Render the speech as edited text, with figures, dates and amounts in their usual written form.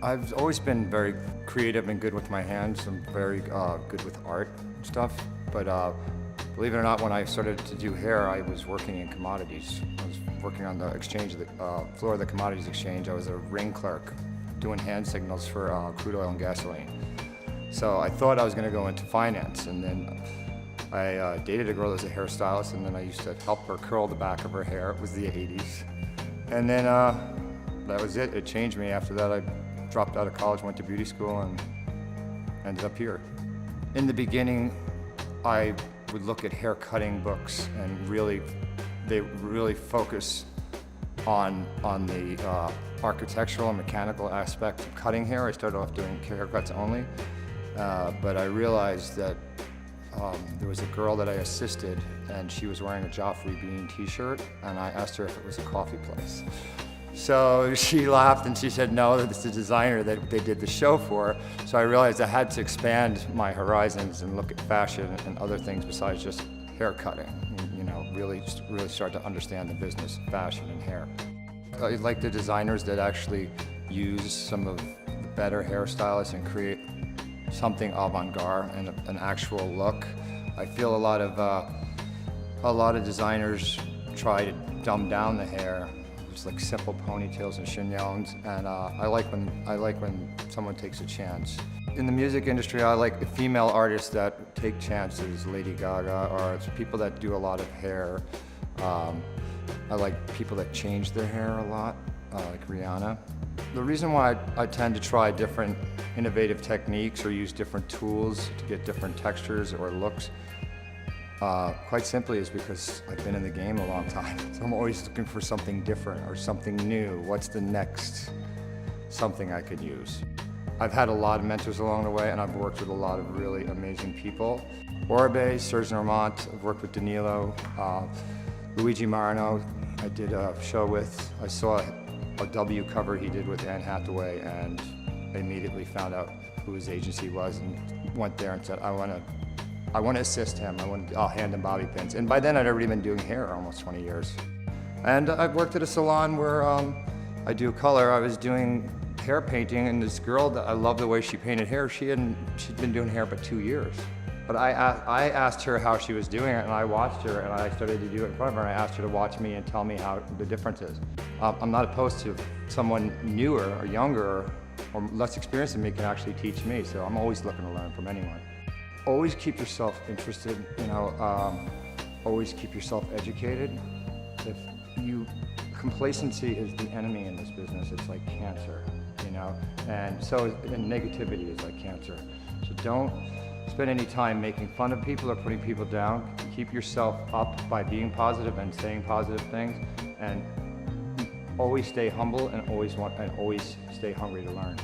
I've always been very creative and good with my hands. I'm very good with art and stuff. But believe it or not, when I started to do hair, I was working in commodities. I was working on the exchange, the floor of the commodities exchange. I was a ring clerk doing hand signals for crude oil and gasoline. So I thought I was going to go into finance, and then I dated a girl that was a hairstylist, and then I used to help her curl the back of her hair. It was the 80s. And then that was it. It changed me. After that, I dropped out of college, went to beauty school, and ended up here. In the beginning, I would look at hair cutting books, and they really focus on the architectural and mechanical aspect of cutting hair. I started off doing haircuts only, but I realized that there was a girl that I assisted, and she was wearing a Joffrey Bean t-shirt, and I asked her if it was a coffee place. So she laughed and she said no, it's the designer that they did the show for. So I realized I had to expand my horizons and look at fashion and other things besides just hair cutting. You know, really start to understand the business of fashion and hair. I like the designers that actually use some of the better hairstylists and create something avant-garde and an actual look. I feel a lot of designers try to dumb down the hair. It's like simple ponytails and chignons, and I like when someone takes a chance. In the music industry, I like female artists that take chances, Lady Gaga, or it's people that do a lot of hair. I like people that change their hair a lot, like Rihanna. The reason why I tend to try different innovative techniques or use different tools to get different textures or looks, quite simply, is because I've been in the game a long time. So I'm always looking for something different or something new. What's the next something I could use? I've had a lot of mentors along the way, and I've worked with a lot of really amazing people. Orbe, Serge Normant, I've worked with Danilo, Luigi Marino. I did a show with, I saw a W cover he did with Anne Hathaway, and I immediately found out who his agency was and went there and said, I want to assist him. I'll hand him bobby pins. And by then I'd already been doing hair almost 20 years. And I've worked at a salon where I do color. I was doing hair painting, and this girl that I love the way she painted hair, she'd been doing hair for 2 years. But I asked her how she was doing it, and I watched her, and I started to do it in front of her, and I asked her to watch me and tell me how the difference is. I'm not opposed to someone newer or younger or less experienced than me can actually teach me, so I'm always looking to learn from anyone. Always keep yourself interested, always keep yourself educated. Complacency is the enemy in this business. It's like cancer, and negativity is like cancer. So don't spend any time making fun of people or putting people down. Keep yourself up by being positive and saying positive things, and always stay humble and always stay hungry to learn.